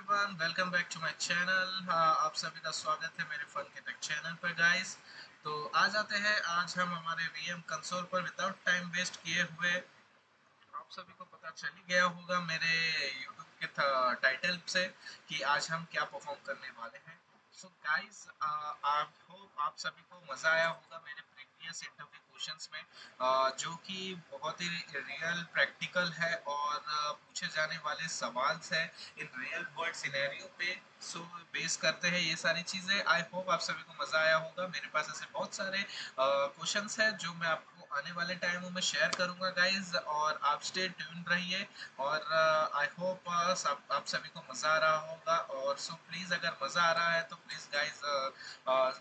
Everyone, welcome back to my channel. आप सभी का स्वागत है मेरे फन के टेक चैनल पर गाइस। तो आ जाते हैं आज हम हमारे वीएम कंसोल पर विदाउट टाइम वेस्ट किए हुए। आप सभी को पता चल ही गया होगा मेरे यूट्यूब के टाइटल से कि आज हम क्या परफॉर्म करने वाले हैं। सो गाइस, आई होप आप सभी को मज़ा आया होगा मेरे प्रीवियस इंटरव्यू क्वेश्चंस में, जो कि बहुत ही रियल प्रैक्टिकल है और पूछे जाने वाले सवाल है इन रियल वर्ल्ड सिनेरियो पे। सो बेस करते हैं ये सारी चीज़ें। आई होप आप सभी को मज़ा आया होगा। मेरे पास ऐसे बहुत सारे क्वेश्चंस हैं जो मैं आपको आने वाले टाइमों में शेयर करूंगा गाइज, और आप स्टे ट्यून रहिए। और आई होप आप सभी को मज़ा आ रहा होगा। और सो प्लीज़, अगर मज़ा आ रहा है तो प्लीज़ गाइज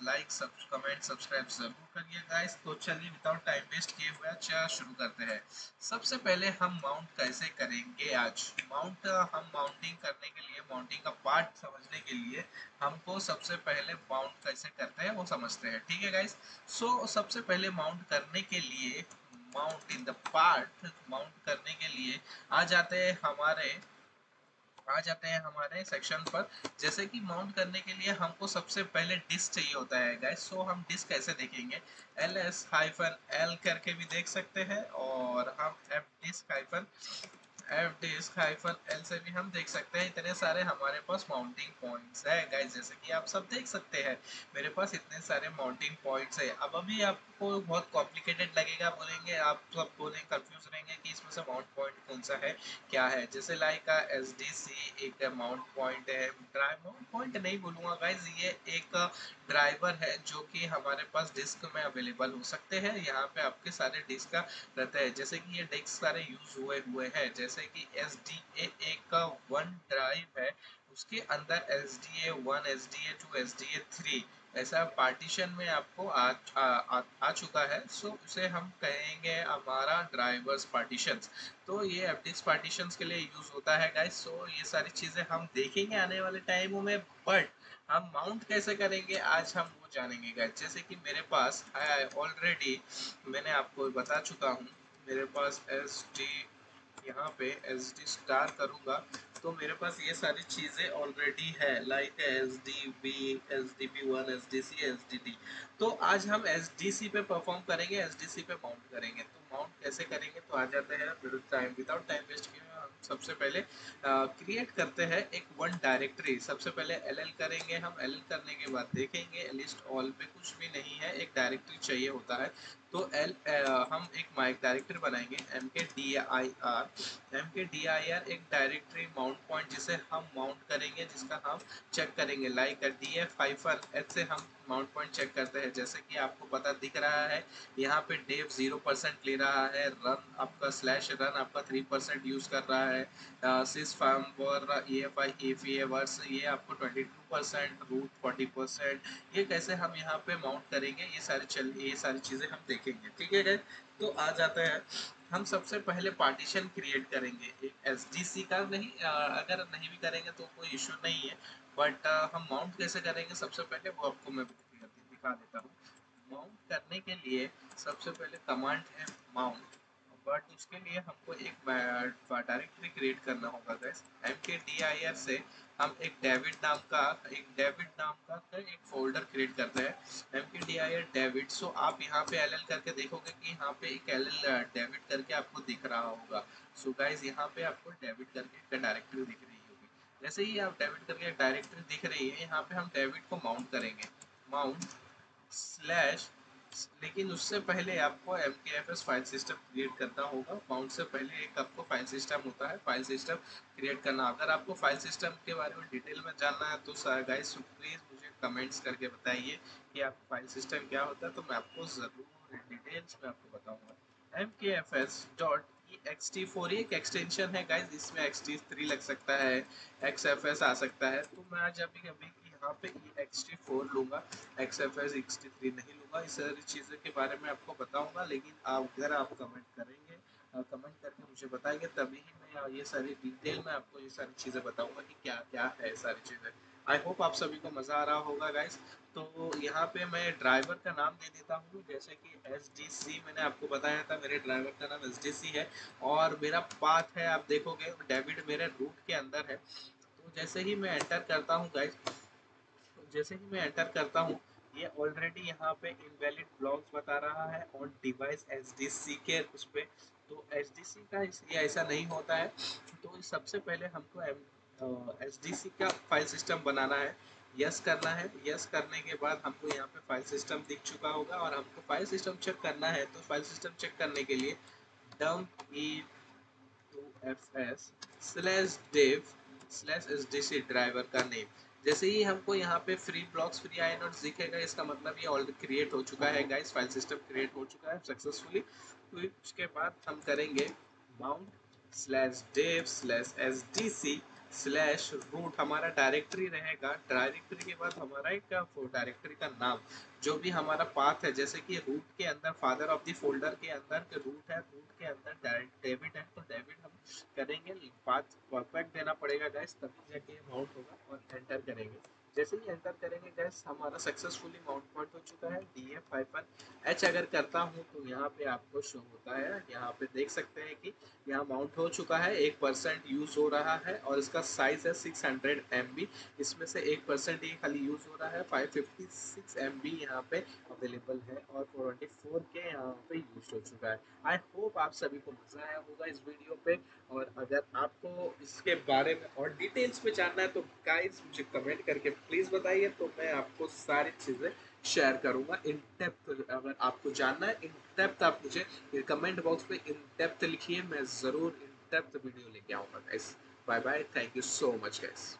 लाइक सब कमेंट सब्सक्राइब जरूर करिए गाइज। तो चलिए विदाउट टाइम वेस्ट किए हुए अच्छा शुरू करते हैं। सबसे पहले हम माउंट कैसे करेंगे आज। हम माउंटिंग करने के लिए, माउंटिंग का पार्ट समझने के लिए हमको सबसे पहले माउंट कैसे करते हैं वो समझते हैं, ठीक है गाइस। सबसे पहले माउंट करने के लिए, mount in the part mount करने के लिए आ जाते हैं हमारे आ जाते हैं हमारे सेक्शन पर। जैसे कि माउंट करने के लिए हमको सबसे पहले डिस्क चाहिए होता है गाइस। सो हम डिस्क कैसे देखेंगे, ls-l करके भी देख सकते हैं, और हम f-disk-l से भी हम देख सकते हैं। इतने सारे हमारे पास माउंटिंग पॉइंट्स है गाइस, जैसे कि आप सब देख सकते हैं मेरे पास इतने सारे माउंटिंग पॉइंट्स है। अब अभी आपको बहुत कॉम्प्लिकेटेड लगेगा, बोलेंगे आप सब, बोलेंगे कंफ्यूज रहेंगे कि इसमें से माउंट पॉइंट कौन सा है, क्या है। जैसे लाइक एस डी सी एक माउंट पॉइंट है। माउंट पॉइंट नहीं बोलूंगा गाइज, ये एक ड्राइवर है जो कि हमारे पास डिस्क में अवेलेबल हो सकते हैं। यहाँ पे आपके सारे डिस्क का रहता है, जैसे कि ये डिस्क सारे यूज हुए हैं। जैसे कि एस डी ए एक वन ड्राइव है, उसके अंदर S D A one, S D A two, S D A three ऐसा पार्टीशन में आपको आ चुका है। सो उसे हम कहेंगे हमारा ड्राइवर्स पार्टीशन। तो ये एफडिक्स पार्टीशंस के लिए यूज होता है गाइस। सो ये सारी चीजें हम देखेंगे आने वाले टाइमों में, बट हम माउंट कैसे करेंगे आज हम वो जानेंगे गाइस। जैसे कि मेरे पास ऑलरेडी मैंने आपको बता चुका हूँ, मेरे पास एस डी, यहाँ पे एस डी स्टार करूँगा तो मेरे पास ये सारी चीज़ें ऑलरेडी है, like S D B, S D B one, S D C, S D D. तो आज हम एस डी सी पे परफॉर्म करेंगे, एस डी सी पे माउंट करेंगे। तो माउंट कैसे करेंगे, तो आ जाते हैं विदाउट टाइम वेस्ट किए हम सबसे पहले क्रिएट करते हैं एक वन डायरेक्टरी। सबसे पहले एल एल करेंगे हम। एल एल करने के बाद देखेंगे लिस्ट ऑल पे कुछ भी नहीं है, एक डायरेक्टरी चाहिए होता है। तो हम एक माइक डायरेक्टरी बनाएंगे, एम के डी आई आर एक डायरेक्टरी माउंट पॉइंट जिसे हम माउंट करेंगे, जिसका हम चेक करेंगे। लाइक df-h से हम माउंट पॉइंट चेक करते हैं। जैसे कि आपको पता दिख रहा है यहाँ पे डेव 0% ले रहा है, रन आपका स्लैश रन आपका 3% यूज कर रहा है, सिस फार्म और EFI वर्स ये आपको 22%, रूट 40%। ये कैसे हम यहाँ पे माउंट करेंगे, ये सारी चीजें हम देखेंगे, ठीक है। तो आ जाता है, हम सबसे पहले पार्टीशन क्रिएट करेंगे एक एसडीसी का। नहीं, अगर नहीं भी करेंगे तो कोई इशू नहीं है, बट हम माउंट कैसे करेंगे सबसे पहले वो आपको मैं दिखा देता हूँ। माउंट करने के लिए सबसे पहले कमांड है माउंट, बट उसके लिए हमको एक डायरेक्टरी क्रिएट करना होगा गाइस। mkdir से हम एक डेविड नाम का एक फोल्डर क्रिएट करते हैं, mkdir डेविड। सो आप यहाँ पे ll करके देखोगे कि यहाँ पे एक ll डेविड करके आपको दिख रहा होगा। सो गाइस यहाँ पे आपको डेविड करके एक डायरेक्टरी दिख रही होगी। जैसे ही आप डेविड करके डायरेक्टरी दिख रही है, यहाँ पे हम डेविड को माउंट करेंगे, माउंट स्लैश। लेकिन उससे पहले आपको MKFS फाइल सिस्टम क्रिएट करना होगा। माउंट से पहले एक आपको फाइल सिस्टम होता है, फाइल सिस्टम क्रिएट करना। अगर आपको फाइल सिस्टम के बारे में डिटेल में जानना है तो गाइस प्लीज मुझे कमेंट्स करके बताइए कि आपको फाइल सिस्टम क्या होता है, तो मैं आपको जरूर डिटेल्स में आपको बताऊंगा। MKFS.ext4 एक एक्सटेंशन है गाइस, इसमें xt3 लग सकता है, XFS आ सकता है। तो मैं आज अभी अभी यहाँ पे ext4 लूंगा, XFS 63 नहीं लूंगा। इस सारी चीज़ों के बारे में आपको बताऊंगा, लेकिन अगर आप कमेंट करेंगे, कमेंट करके मुझे बताएंगे, तभी ही मैं ये सारी डिटेल में आपको ये सारी चीज़ें बताऊंगा कि क्या क्या है सारी चीज़ें। आई होप आप सभी को मज़ा आ रहा होगा गाइस। तो यहाँ पे मैं ड्राइवर का नाम दे देता हूँ, जैसे कि SDC मैंने आपको बताया था, मेरे ड्राइवर का नाम SDC है। और मेरा पाथ है, आप देखोगे डेविड मेरे रूट के अंदर है। तो तो जैसे ही मैं एंटर करता हूँ गाइस, जैसे ही मैं एंटर करता हूँ, ये ऑलरेडी यहाँ पे इनवैलिड ब्लॉक्स बता रहा है ऑन डिवाइस एचडीसी के उस पे। तो एचडीसी का ये ऐसा नहीं होता है। तो सबसे पहले हमको एचडीसी का फाइल सिस्टम बनाना है, यस करना है। यस करने के बाद हमको यहाँ पे फाइल सिस्टम दिख चुका होगा और हमको फाइल सिस्टम चेक करना है। तो फाइल सिस्टम चेक करने के लिए dump e2fs/dev/sdc ड्राइवर का नेम। जैसे ही हमको यहाँ पे फ्री ब्लॉक्स फ्री आइनोड्स दिखेगा, इसका मतलब ये ऑलरेडी क्रिएट हो चुका है गाइस, फाइल सिस्टम क्रिएट हो चुका है सक्सेसफुली। तो उसके बाद हम करेंगे mount/dev/sdc/root, हमारा डायरेक्टरी रहेगा। डायरेक्टरी के बाद हमारा एक डायरेक्टरी का नाम, जो भी हमारा पाथ है, जैसे कि रूट के अंदर फादर ऑफ द फोल्डर के अंदर रूट है, रूट के अंदर डेविड है, तो डेविड हम करेंगे। पाथ परफेक्ट देना पड़ेगा गाइस, तभी जाके माउंट होगा। और एंटर करेंगे। जैसे ही एंटर करेंगे गाइस, हमारा सक्सेसफुली माउंट पॉइंट हो चुका है। df-h अगर करता हूँ तो यहाँ पे आपको शो होता है, यहाँ पे देख सकते हैं कि यहाँ माउंट हो चुका है, 1% यूज हो रहा है और इसका साइज है 600 MB। इसमें से 1% ही खाली यूज हो रहा है, 556 MB यहाँ पे अवेलेबल है और 424 के यहाँ पे यूज हो चुका है। आई होप आप सभी को मजा आया होगा इस वीडियो पे। और अगर आपको इसके बारे में और डिटेल्स में जानना है तो गाइस मुझे कमेंट करके प्लीज बताइए, तो मैं आपको सारी चीजें शेयर करूंगा इन डेप्थ। अगर आपको जानना है इन डेप्थ, आप मुझे कमेंट बॉक्स में इन डेप्थ लिखिए, मैं जरूर इन डेप्थ वीडियो लेके आऊंगा guys. Bye bye, thank you so much guys.